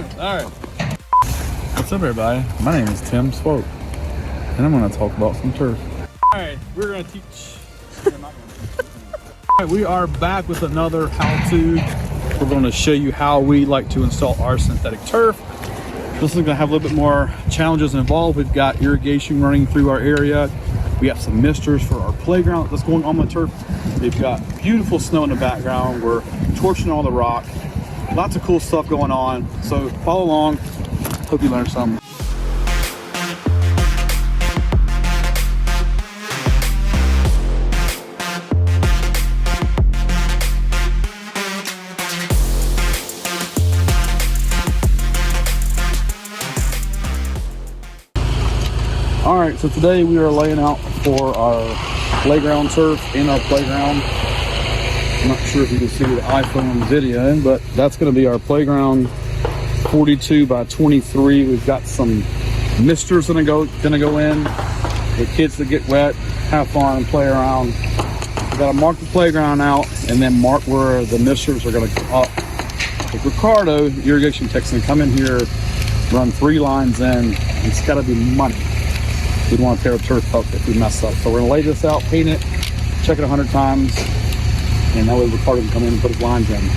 All right. What's up, everybody? My name is Tim Swope, and I'm going to talk about some turf. All right, we're going to teach. All right, we are back with another how-to. We're going to show you how we like to install our synthetic turf. This is going to have a little bit more challenges involved. We've got irrigation running through our area. We have some misters for our playground that's going on the turf. We've got beautiful snow in the background. We're torching all the rock. Lots of cool stuff going on. So follow along. Hope you learned something. All right, so today we are laying out for our playground turf in our playground. I'm not sure if you can see the iPhone video, but that's going to be our playground, 42 by 23. We've got some misters going to go in. The kids that get wet, have fun, and play around. We got to mark the playground out and then mark where the misters are going to go up. With Ricardo, irrigation tech's going to come in here, run 3 lines in. It's got to be money. We don't want to tear a turf up if we mess up. So we're gonna lay this out, paint it, check it 100 times, and that way Ricardo can come in and put his lines in.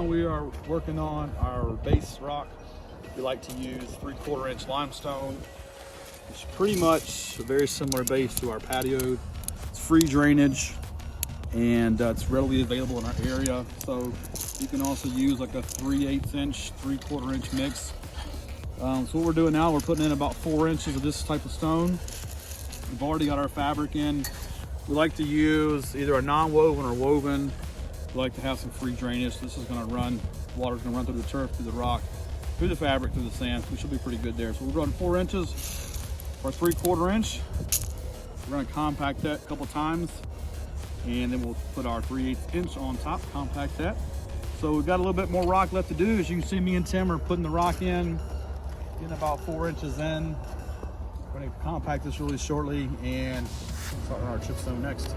We are working on our base rock. We like to use 3/4 inch limestone. It's pretty much a very similar base to our patio. It's free drainage and it's readily available in our area. So you can also use like a 3/8 inch, 3/4 inch mix. So what we're doing now, we're putting in about 4 inches of this type of stone. We've already got our fabric in. We like to use either a non-woven or woven. We like to have some free drainage. This is going to run, water's going to run through the turf, through the rock, through the fabric, through the sand. We should be pretty good there. So we're running 4 inches or 3/4 inch. We're going to compact that a couple times, and then we'll put our 3/8 inch on top, compact that. So we've got a little bit more rock left to do. As you can see, me and Tim are putting the rock in, getting about 4 inches in. We're going to compact this really shortly and start on our chipstone next.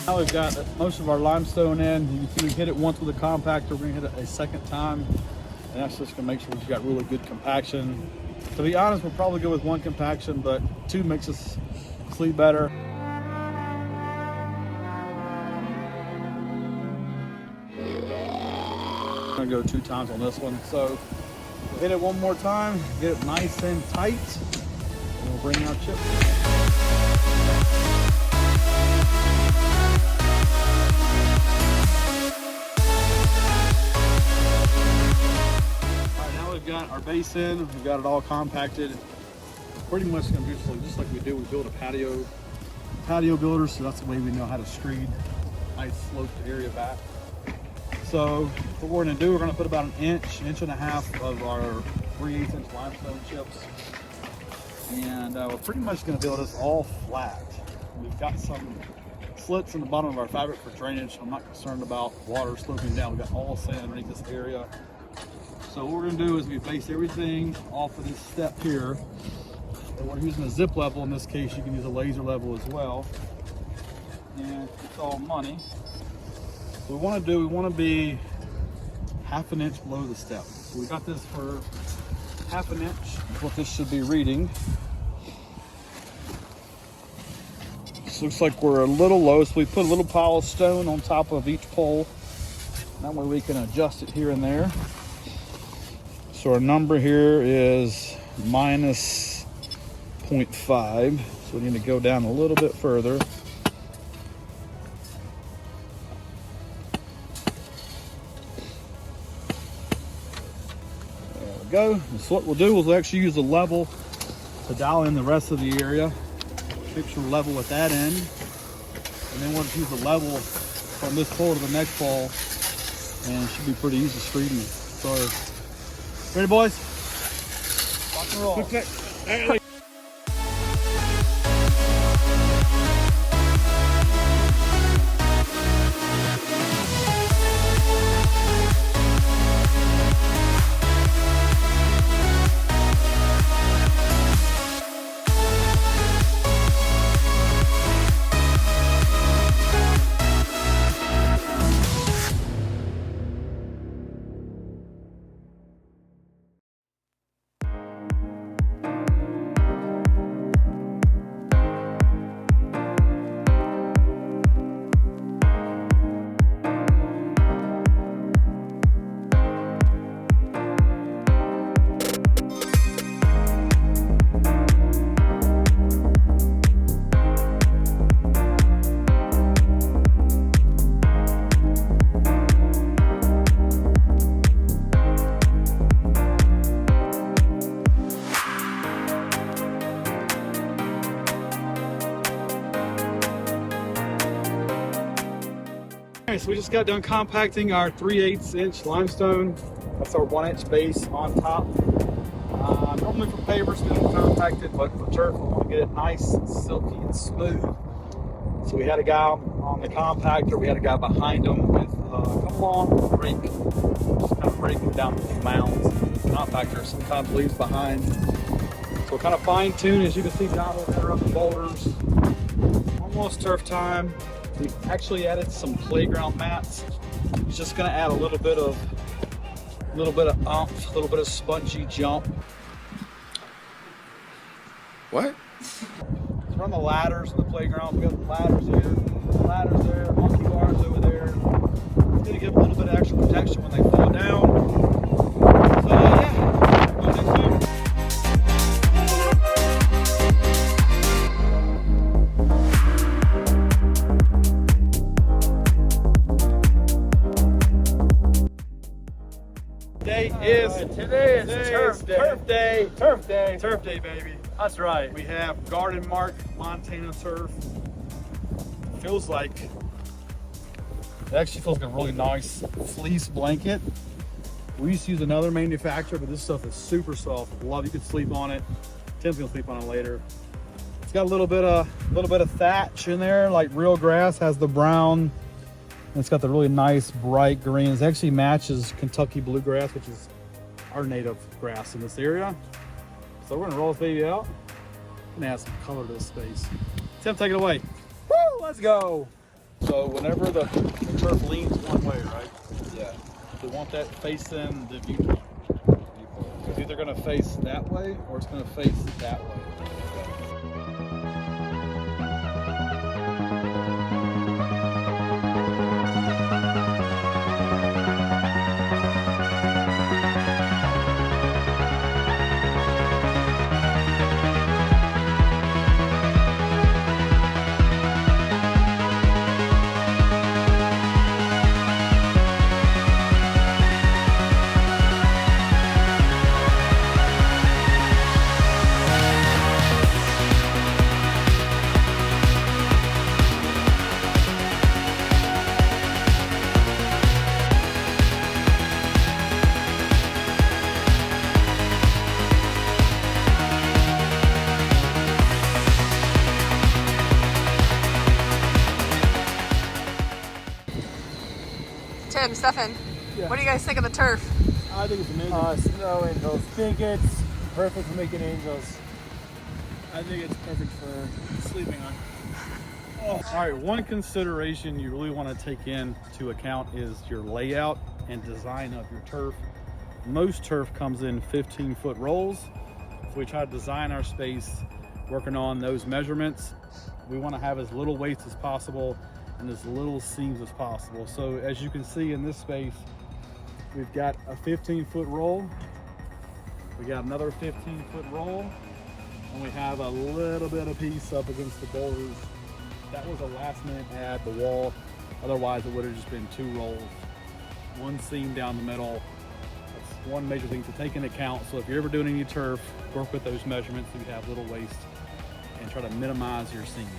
Now we've got most of our limestone in. You can hit it once with a compactor. We're going to hit it a second time, and that's just going to make sure we've got really good compaction. To be honest, we'll probably go with 1 compaction, but 2 makes us sleep better. I'm going to go 2 times on this one. So we'll hit it 1 more time, get it nice and tight, and we'll bring our chip. Got our base in, we've got it all compacted. Pretty much going to do just like we do. We build a patio builder, so that's the way we know how to screed nice sloped area back. So what we're going to do, we're going to put about an inch and a half of our 3/8 inch limestone chips, and we're pretty much going to build this all flat. We've got some slits in the bottom of our fabric for drainage. I'm not concerned about water sloping down. We've got all sand underneath this area. So what we're going to do is we base everything off of this step here. And we're using a zip level. In this case, you can use a laser level as well. And it's all money. What we want to do, we want to be half an inch below the step. So we got this for half an inch, is what this should be reading. This looks like we're a little low, so we put a little pile of stone on top of each pole. That way we can adjust it here and there. So our number here is minus 0.5. So we need to go down a little bit further. There we go. So what we'll do is we'll actually use a level to dial in the rest of the area. Make sure we're level at that end. And then we'll just use the level from this pole to the next pole. And it should be pretty easy screeding. So, ready, boys? Rock and roll. Okay. So we just got done compacting our 3/8 inch limestone. That's our 1 inch base on top. Normally for pavers we don't compact it, but for turf we want to get it nice and silky and smooth. So we had a guy on the compactor, we had a guy behind him with a couple long rake, just kind of breaking down the mounds. The compactor sometimes leaves behind. So we're kind of fine tuned, as you can see down there up the boulders. Almost turf time. We actually added some playground mats. It's just going to add a little bit of umph, a little bit of spongy jump. What? So we're on the ladders in the playground. We got the ladders here, ladders there, monkey bars over there. It's going to give a little bit of extra protection when they fall down. So yeah, go next time. Today is turf day. Turf day. Turf day. Turf day, baby. That's right. We have Garden Mark Montana turf. Feels like, it actually feels like a really nice fleece blanket. We used to use another manufacturer, but this stuff is super soft. Love, you can sleep on it. Tim's gonna sleep on it later. It's got a little bit of thatch in there, like real grass. Has the brown. And it's got the really nice bright greens. It actually matches Kentucky bluegrass, which is our native grass in this area. So we're gonna roll this baby out and add some color to this space. Tim, take it away. Woo, let's go. So whenever the turf leans one way, right? Yeah. We want that facing the viewpoint. It's either gonna face that way or it's gonna face that way. Tim, Stefan, Yeah. what do you guys think of the turf? I think it's amazing. Snow angels. Think it's perfect for making angels. I think it's perfect for sleeping on. Oh. All right, one consideration you really want to take into account is your layout and design of your turf. Most turf comes in 15-foot rolls, so we try to design our space working on those measurements. We want to have as little waste as possible and as little seams as possible. So as you can see in this space, we've got a 15-foot roll, we got another 15-foot roll, and we have a little bit of piece up against the boulders. That was a last minute add, the wall. Otherwise it would have just been 2 rolls, 1 seam down the middle. That's one major thing to take into account. So if you're ever doing any turf, work with those measurements so you have little waste and try to minimize your seams.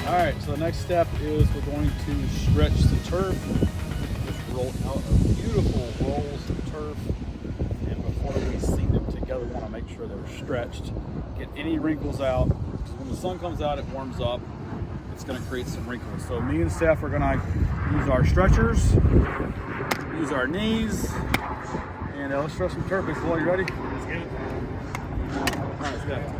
All right, so the next step is we're going to stretch the turf. Just roll out beautiful rolls of turf. And before we seam them together, we want to make sure they're stretched. Get any wrinkles out. Because when the sun comes out, it warms up. It's going to create some wrinkles. So me and Steph are going to use our stretchers, use our knees, and let's stretch some turf. Are you ready? Let's get it. All right, let's go.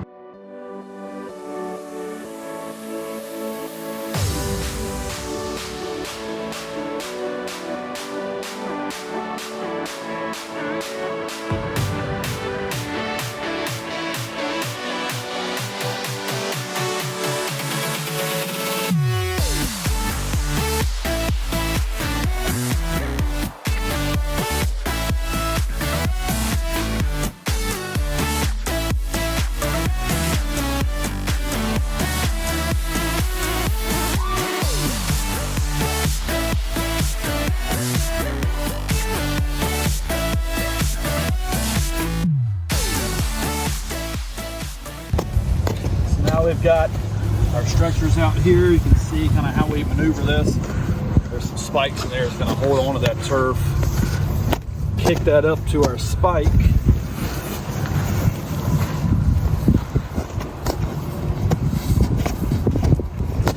Now we've got our stretchers out here. You can see kind of how we maneuver this. There's some spikes in there. It's going to hold on to that turf. Kick that up to our spike.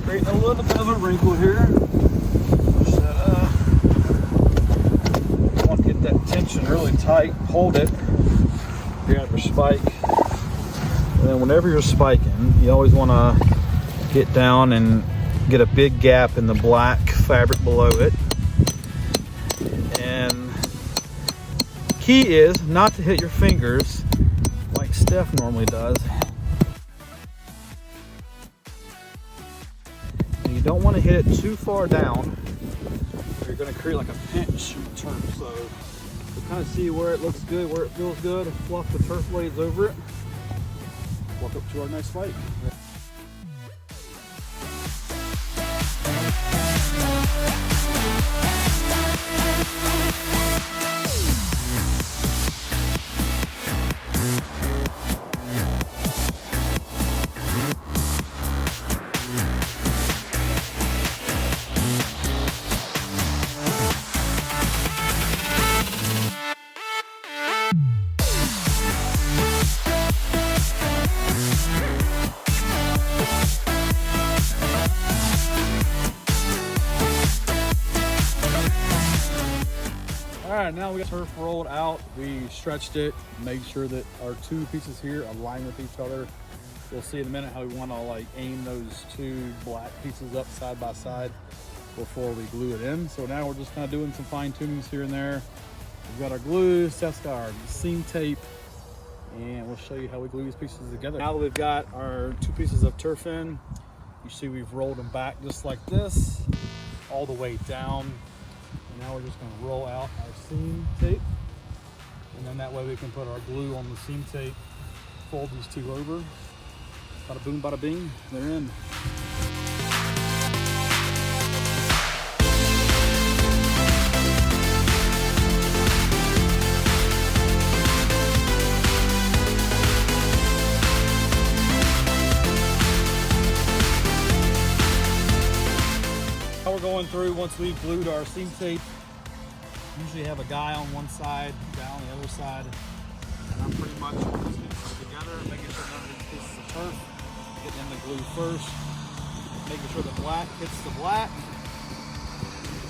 Creating a little bit of a wrinkle here. Push that up. You want to get that tension really tight. Hold it. Grab your spike. And then whenever you're spiking, you always want to get down and get a big gap in the black fabric below it. And key is not to hit your fingers like Steph normally does. And you don't want to hit it too far down, or you're going to create like a pinch in the turf. So you kind of see where it looks good, where it feels good, fluff the turf blades over it. Walk up to our next fight. All right, now we got turf rolled out. We stretched it, made sure that our 2 pieces here align with each other. You'll see in a minute how we want to like aim those 2 black pieces up side by side before we glue it in. So now we're just kind of doing some fine tunings here and there. We've got our glue, Steph's got our seam tape, and we'll show you how we glue these pieces together. Now that we've got our 2 pieces of turf in, you see we've rolled them back just like this, all the way down. And now we're just going to roll out our seam tape, and then that way we can put our glue on the seam tape, fold these 2 over, bada boom, bada bing, they're in. Now we're going through, once we've glued our seam tape, usually have a guy on one side, guy on the other side, and I'm pretty much just getting it together, making sure none of these pieces of turf get in the glue first, making sure the black hits the black,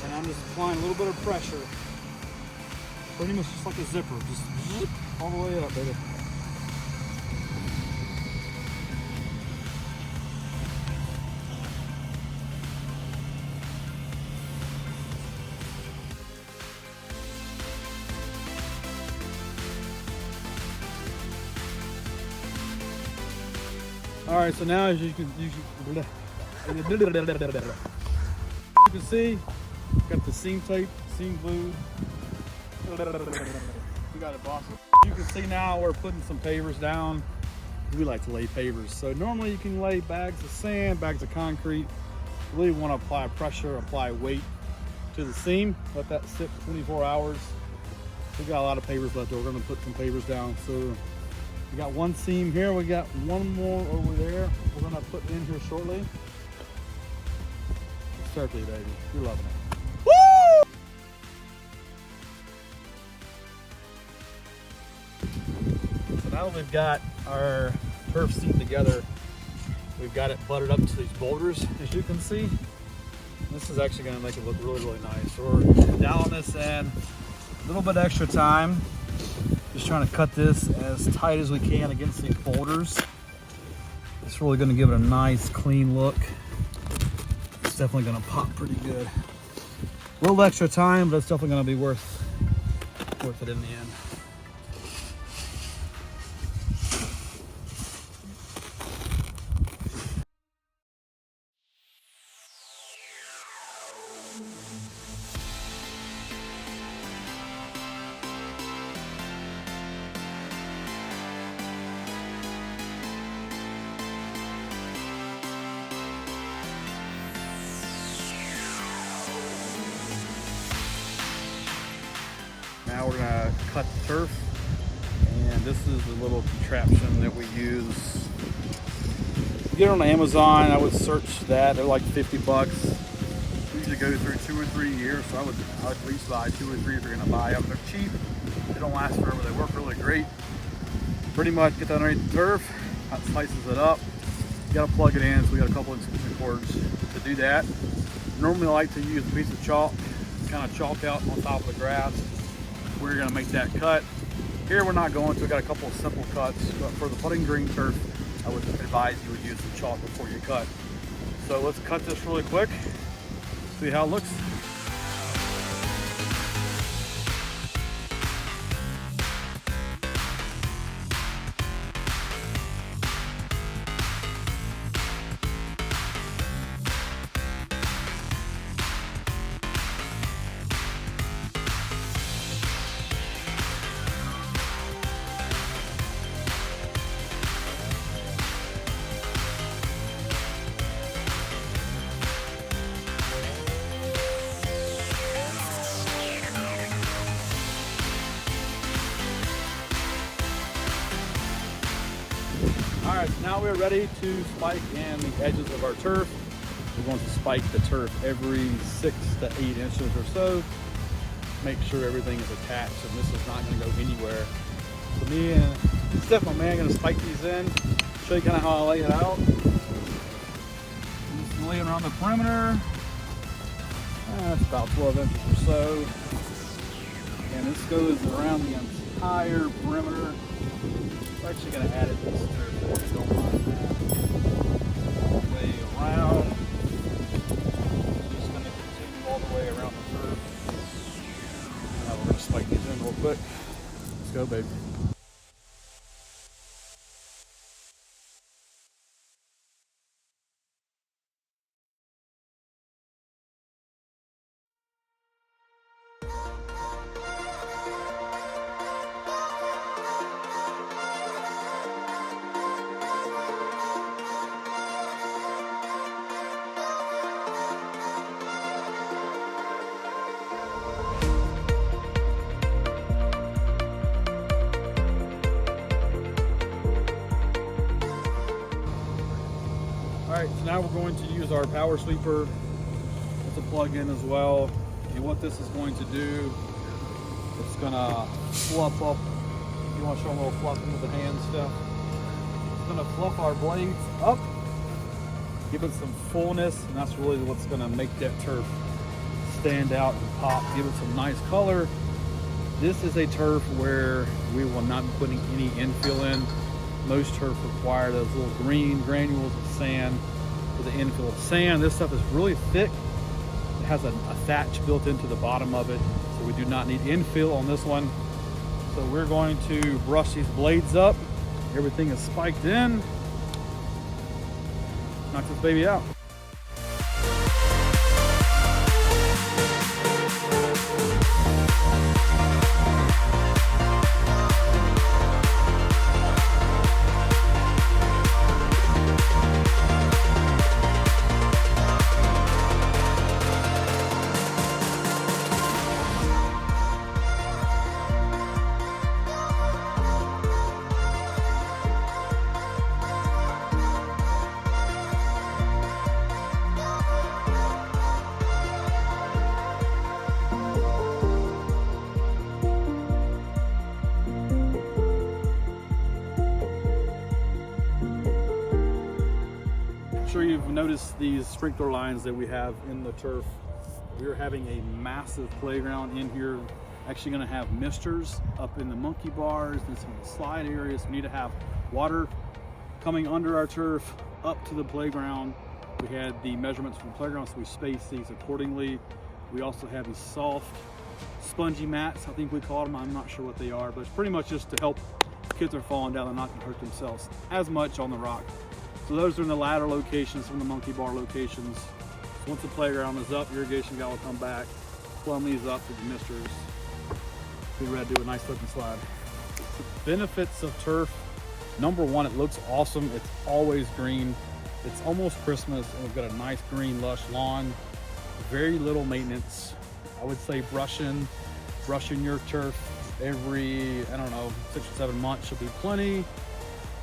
and I'm just applying a little bit of pressure, pretty much just like a zipper, just all the way up, baby. All right, so now as you can see, got the seam tape, seam glue. We got it, boss. You can see now we're putting some pavers down. We like to lay pavers. So normally you can lay bags of sand, bags of concrete. You really want to apply pressure, apply weight to the seam. Let that sit 24 hours. We got a lot of pavers left. We're going to put some pavers down. So we got one seam here. We got one more over there. We're going to put in here shortly. Certainly, baby. You're loving it. Now we've got our turf seat together. We've got it buttered up to these boulders, as you can see. This is actually going to make it look really, really nice. So we're dialing this in, a little bit extra time. Just trying to cut this as tight as we can against these boulders. It's really going to give it a nice, clean look. It's definitely going to pop pretty good. A little extra time, but it's definitely going to be worth it in the end. Now we're gonna cut the turf, and this is the little contraption that we use. You get it on Amazon. I would search that. They're like 50 bucks. We usually go through 2 or 3 years, so I would at least buy 2 or 3 if you're gonna buy them. They're cheap. They don't last forever. They work really great. Pretty much get that underneath the turf. That slices it up. You gotta plug it in. So we got a couple of extension cords to do that. Normally I like to use a piece of chalk, kind of chalk out on top of the grass. We're going to make that cut. Here we're not going to. We got a couple of simple cuts, but for the putting green turf, I would advise you would use some chalk before you cut. So let's cut this really quick, see how it looks. All right, so now we're ready to spike in the edges of our turf. We're going to spike the turf every 6 to 8 inches or so. Make sure everything is attached and this is not going to go anywhere. So me and Steph, my man, are going to spike these in. Show you kind of how I lay it out. Just lay it around the perimeter. That's about 12 inches or so. And this goes around the entire perimeter. I'm actually going to add it to this turf if you don't mind that. All the way around. Just going to continue all the way around the turf. Now we're going to spike these in real quick. Let's go, baby. Alright, so now we're going to use our power sweeper as a plug-in as well. And what this is going to do, it's going to fluff up. You want to show them a little fluffing with the hand stuff? It's going to fluff our blades up, give it some fullness, and that's really what's going to make that turf stand out and pop, give it some nice color. This is a turf where we will not be putting any infill in. Most turf require those little green granules of sand for the infill of sand. This stuff is really thick. It has a thatch built into the bottom of it, so we do not need infill on this one. So we're going to brush these blades up. Everything is spiked in. knock this baby out. I'm sure you've noticed these sprinkler lines that we have in the turf. We're having a massive playground in here. Actually going to have misters up in the monkey bars and some of the slide areas. We need to have water coming under our turf up to the playground. We had the measurements from the playground, so we spaced these accordingly. We also have these soft spongy mats, I think we call them. I'm not sure what they are, but it's pretty much just to help kids are falling down and not going to hurt themselves as much on the rock. So those are in the ladder locations from the monkey bar locations. So once the playground is up, irrigation guy will come back, plumb these up to the misters. Be ready to do a nice slip and slide. The benefits of turf: number one, it looks awesome. It's always green. It's almost Christmas, and we've got a nice green lush lawn. Very little maintenance. I would say brushing your turf every, I don't know, 6 or 7 months should be plenty.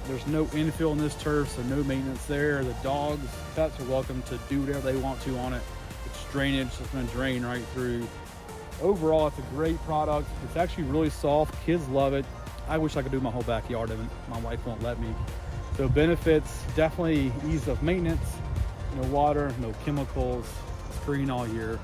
There's no infill in this turf, so no maintenance there. The dogs, pets are welcome to do whatever they want to on it. It's drainage, it's going to drain right through. Overall, it's a great product. It's actually really soft. Kids love it. I wish I could do my whole backyard of it. My wife won't let me. So benefits, definitely ease of maintenance. No water, no chemicals. It's green all year.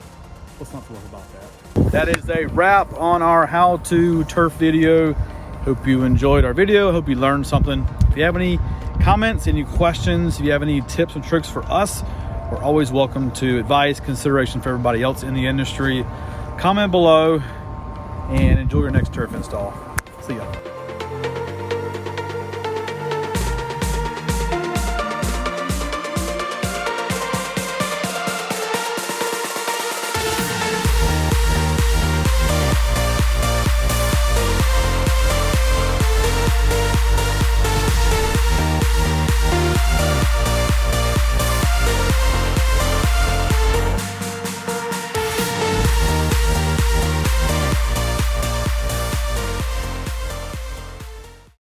Let's not worry about that. That is a wrap on our how-to turf video. Hope you enjoyed our video. Hope you learned something. If you have any comments, any questions, if you have any tips and tricks for us, we're always welcome to advice, consideration for everybody else in the industry. Comment below and enjoy your next turf install. See ya.